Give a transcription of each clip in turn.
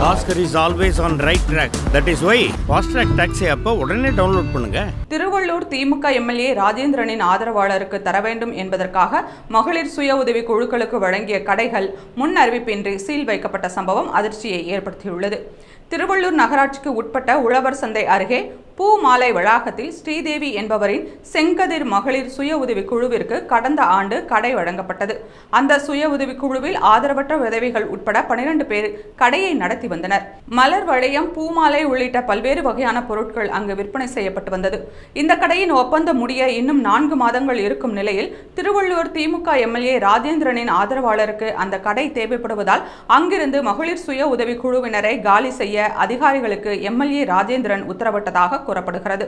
Oscar is always on right track. That is why Fast Track Taxi அப்ப உடனே download பண்ணுங்க. திருவள்ளூர் திமுக MLA ராஜேந்திரனின் ஆதரவாளருக்கு தர வேண்டும் என்பதற்காக மகளிர் சுய உதவி குழுக்களுக்கு வழங்கிய கடைகள் முன் அறிவிப்பின்றி சீல் வைக்கப்பட்ட சம்பவம் அதிர்ச்சியை ஏற்படுத்தியுள்ளது. திருவள்ளூர் நகராட்சிக்கு உட்பட்ட உழவர் சந்தை அருகே பூ மாலை வளாகத்தில் ஸ்ரீதேவி என்பவரின் செங்கதிர் மகளிர் சுய உதவி குழுவிற்கு கடந்த ஆண்டு கடை வழங்கப்பட்டது. அந்த சுய உதவி குழுவில் ஆதரவற்ற விதவைகள் உட்பட 12 பேர் கடையை நடத்தி வந்தனர். மலர் வளையம், பூமாலை உள்ளிட்ட பல்வேறு வகையான பொருட்கள் அங்கு விற்பனை செய்யப்பட்டு வந்தது. இந்த கடையின் ஒப்பந்தம் முடிய இன்னும் 4 மாதங்கள் இருக்கும் நிலையில் திருவள்ளூர் திமுக எம்எல்ஏ ராஜேந்திரனின் ஆதரவாளருக்கு அந்த கடை தேவைப்படுவதால் அங்கிருந்து மகளிர் சுய உதவி குழுவினரை காலி செய்ய அதிகாரிகளுக்கு எம்எல்ஏ ராஜேந்திரன் உத்தரவிட்டதாக கூறப்படுகிறது.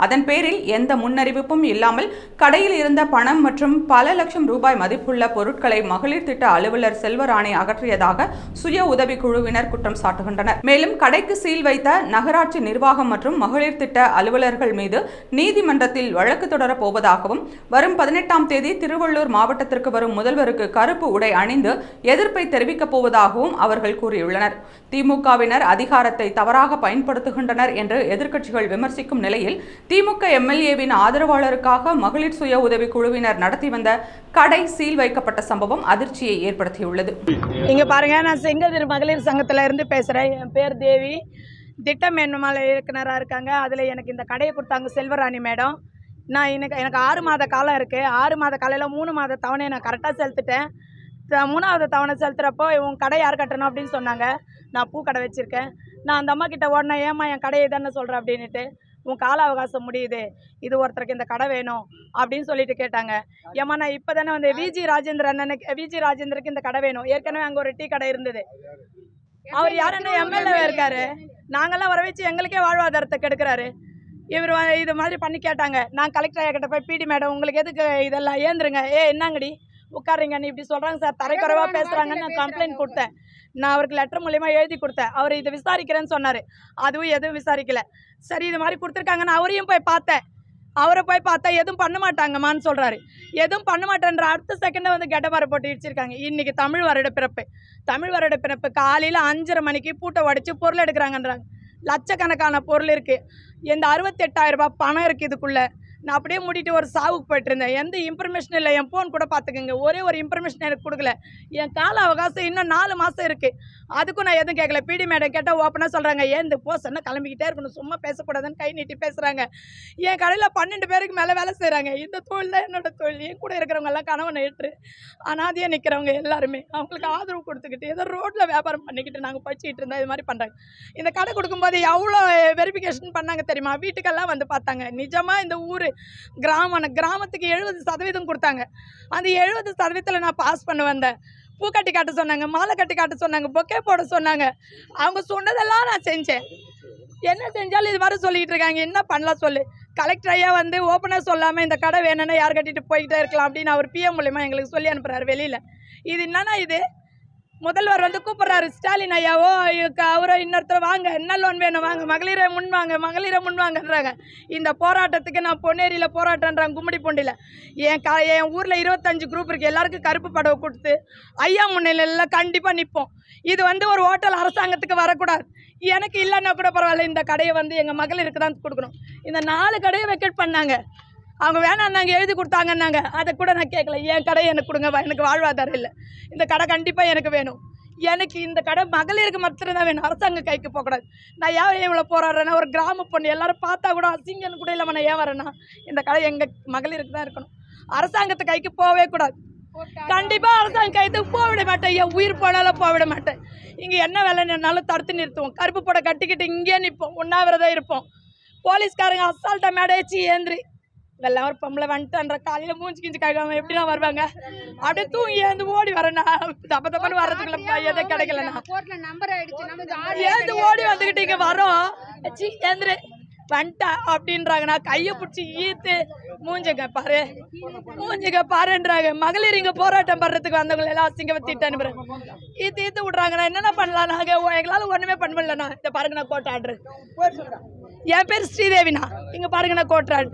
அதன் பேரில் எந்த முன்னறிவிப்பும் இல்லாமல் கடையில் இருந்த பணம் மற்றும் பல லட்சம் ரூபாய் மதிப்புள்ள பொருட்களை மகளிர் திட்ட அலுவலர் செல்வராணி அகற்றியதாக சுய உதவி குழுவினர் குற்றம் சாட்டுகின்றனர். மேலும் கடைக்கு சீல் வைத்த நகராட்சி நிர்வாகம் மற்றும் மகளிர் திட்ட அலுவலர்கள் மீது நீதிமன்றத்தில் வழக்கு தொடரப் போவதாகவும் வரும் 18ஆம் தேதி திருவள்ளூர் மாவட்டத்திற்கு வரும் முதல்வருக்கு கருப்பு உடை அணிந்து எதிர்ப்பை தெரிவிக்கப் போவதாகவும் அவர்கள் கூறியுள்ளனர். திமுகவினர் அதிகாரத்தை தவறாக பயன்படுத்துகின்றனர் என்று எதிர்க்கட்சிகள் விமர்சிக்கும் நிலையில் திமுக எம்எல்ஏவின் ஆதரவாளருக்காக மகளிர் சுய உதவி குழுவினர் நடத்தி வந்த கடை சீல் வைக்கப்பட்ட சம்பவம் அதிர்ச்சியை ஏற்படுத்தியுள்ளது. இங்க பாருங்க, நான் செங்கதிர் மகளிர் சங்கத்துல இருந்து பேசுறேன். என் பேர் தேவி. திட்ட மேன்மலை இயக்குனராக இருக்காங்க. அதில் எனக்கு இந்த கடையை கொடுத்தாங்க செல்வராணி மேடம். நான் எனக்கு 6 மாத காலம் இருக்குது. 6 மாத காலையில் 3 மாத தவணையை நான் கரெக்டாக செலுத்திட்டேன். 3வது தவணை செலுத்துகிறப்போ உன் கடை யார் கட்டணும் அப்படின்னு சொன்னாங்க. நான் பூ கடை வச்சுருக்கேன். நான் அந்த அம்மா கிட்ட உடனே ஏமா என் கடையை தானே சொல்கிறேன் அப்படின்ட்டு, உன் கால அவகாசம் முடியுது, இது ஒருத்தருக்கு இந்த கடை வேணும் அப்படின்னு சொல்லிட்டு கேட்டாங்க. ஏமா நான் இப்போ தானே வந்து விஜி ராஜேந்திரனுக்கு இந்த கடை வேணும். ஏற்கனவே அங்கே ஒரு டீ கடை இருந்தது. அவர் யாருன்னா எம்எல்ஏ இருக்காரு. நாங்கள்லாம் வர வச்சு எங்களுக்கே வாழ்வாதாரத்தை கெடுக்கிறாரு. இவர் இது மாதிரி பண்ணி கேட்டாங்க. நான் கலெக்டர் ஐயா கிட்ட போய் பிடி மேடம் உங்களுக்கு எதுக்கு இதெல்லாம் ஏந்துருங்க, என்னங்கடி உட்காருங்க, நீ இப்படி சொல்கிறாங்க சார், தரைக்குறைவாக பேசுகிறாங்கன்னு நான் கம்ப்ளைண்ட் கொடுத்தேன். நான் அவருக்கு லெட்டர் மூலிமா எழுதி கொடுத்தேன். அவர் இதை விசாரிக்கிறேன்னு சொன்னார். அதுவும் எதுவும் விசாரிக்கலை. சரி இது மாதிரி கொடுத்துருக்காங்கன்னு அவரையும் போய் பார்த்தேன். அவரை போய் பார்த்தா எதுவும் பண்ண மாட்டாங்கம்மான்னு சொல்கிறாரு. எதுவும் பண்ண மாட்டேன்ற அடுத்த செகண்டை வந்து கெட்டபாரை போட்டு இடிச்சிருக்காங்க. இன்றைக்கி தமிழ் வருடப்பிறப்பு காலையில் 5:30 மணிக்கு பூட்டை உடைச்சி பொருள் எடுக்கிறாங்கன்றாங்க. லட்சக்கணக்கான பொருள் இருக்குது. இந்த 68,000 ரூபாய் பணம் இருக்குது இதுக்குள்ளே. நான் அப்படியே மூடிட்டு ஒரு சாவுக்கு போயிட்டு இருந்தேன். எந்த இன்ஃபர்மேஷன் இல்லை. என் ஃபோன் கூட பார்த்துக்குங்க, ஒரே ஒரு இன்ஃபர்மேஷன் எனக்கு கொடுக்கல. என் கால அவகாசம் இன்னும் 4 மாதம் இருக்குது. அதுக்கும் நான் எதுவும் கேட்கல. பிடி மேடம் கேட்டால் ஓப்பனாக சொல்கிறாங்க, இந்த சொன்னால் கிளம்பிக்கிட்டே இருக்கணும், சும்மா பேசக்கூடாதுன்னு கை நீட்டி பேசுகிறாங்க. என் கடையில் 12 பேருக்கு மேலே வேலை செய்கிறாங்க. இந்த தொழில் தான் என்னோடய தொழில். என் கூட இருக்கிறவங்க எல்லாம் கணவனை ஏற்று அனாதையாக நிற்கிறவங்க எல்லாருமே அவங்களுக்கு ஆதரவு கொடுத்துக்கிட்டு ஏதோ ரோட்டில் வியாபாரம் பண்ணிக்கிட்டு நாங்கள் படிச்சுக்கிட்டு இருந்தால் இது மாதிரி பண்ணுறாங்க. இந்த கடை கொடுக்கும்போது எவ்வளோ வெரிஃபிகேஷன் பண்ணாங்க தெரியுமா? வீட்டுக்கெல்லாம் வந்து பார்த்தாங்க. நிஜமாக இந்த ஊர் கிராமத்துக்கு 70% கொடுத்தாங்க. அந்த 70%ல் நான் பாஸ் பண்ண வந்தேன். பூ கட்டி காட்ட சொன்னாங்க, மாலை கட்டி காட்ட சொன்னாங்க, பொக்கே போட சொன்னாங்க. அவங்க சொன்னதெல்லாம் நான் செஞ்சேன். என்ன செஞ்சாலும் இது மாதிரி சொல்லிக்கிட்டு இருக்காங்க. என்ன பண்ணலாம் சொல்லு. கலெக்டர் ஐயா வந்து ஓப்பனாக சொல்லாமல் இந்த கடை வேணும்னா யார் கட்டிட்டு போய்கிட்டே இருக்கலாம் அப்படின்னு அவர் பிஎம் மூலிமா எங்களுக்கு சொல்லி அனுப்புகிறாரு வெளியில். இது என்னன்னா, இது முதல்வர் வந்து கூப்பிட்றாரு ஸ்டாலின் ஐயாவோ அவரோ இன்னொருத்தர், வாங்க என்ன லோன் வேணும், வாங்க மகளிரை முன்வாங்கன்றாங்க. இந்த போராட்டத்துக்கு நான் பொன்னேரியில் போராட்டன்றாங்க, கும்மிடிப்பூண்டியில். என் ஊரில் 25 குரூப் இருக்குது. எல்லாருக்கும் கருப்பு படவை கொடுத்து ஐயா முன்னிலையில் கண்டிப்பாக நிற்போம். இது வந்து ஒரு ஹோட்டல் அரசாங்கத்துக்கு வரக்கூடாது. எனக்கு இல்லைன்னா கூட பரவாயில்ல, இந்த கடையை வந்து எங்கள் மகளிருக்கு தான் கொடுக்கணும். இந்த 4 கடையை வெக்கெட் பண்ணாங்க. அவங்க வேணான்னாங்க, எழுதி கொடுத்தாங்கன்னாங்க. அதை கூட நான் கேட்கல. என் கடையை எனக்கு கொடுங்க, எனக்கு வாழ்வாதாரம் இல்லை. இந்த கடை கண்டிப்பாக எனக்கு வேணும். எனக்கு இந்த கடை மகளிருக்கு மட்டும்தான் வேணும், அரசாங்க கைக்கு போகக்கூடாது. நான் ஏன் இவ்வளோ போராடுறேன்னா, ஒரு கிராம பொண்ணு எல்லாரும் பார்த்தா கூட அசிங்கன்னு கூட இல்லாமல் நான் ஏன் வரேன்னா, இந்த கடை எங்கள் மகளிருக்கு தான் இருக்கணும், அரசாங்கத்து கைக்கு போகவே கூடாது. கண்டிப்பாக அரசாங்க கைத்துக்கு போக விட மாட்டேன். என் உயிர் போனாலும் போக விட மாட்டேன். இங்கே என்ன வேலைன்னாலும் தடுத்து நிறுத்துவோம். கருப்பு படம் கட்டிக்கிட்டு இங்கே நிற்போம், உண்ணாவிரதம் இருப்போம். போலீஸ்காரங்க அசால்ட்டாக மேடைச்சி ஏந்திரி எல்லாம் ஒரு பொம்பளை வந்துட்டுன்ற காலையில் மூஞ்சி கிஞ்சி கழுவாம எப்படின்னா வருவாங்க. அப்படியே தூங்கி ஏந்து ஓடி வரேன்னா தப்பன்னு வர்றதுக்குள்ள எதை கிடைக்கலண்ணா ஏந்து ஓடி வந்துக்கிட்டு இங்கே வரோம். ஏந்திரு வந்துட்டா அப்படின்றாங்க. நான் கையை பிடிச்சி ஈத்து மூஞ்சிக்க பாருன்றாங்க. மகளிர் இங்கே போராட்டம் பண்ணுறதுக்கு வந்தவங்களை எல்லாம் அசிங்க திட்டு அனுப்புறேன். ஈத்து விட்றாங்க. நான் என்னென்ன பண்ணலாம், நாங்கள் எங்களால் ஒன்றுமே பண்ண முடியலண்ணா. இதை பாருங்க, நான் கோட்டை ஆடுறேன். என் பேர் ஸ்ரீதேவிண்ணா. இங்கே பாருங்க, நான் கோட்டை ஆடு.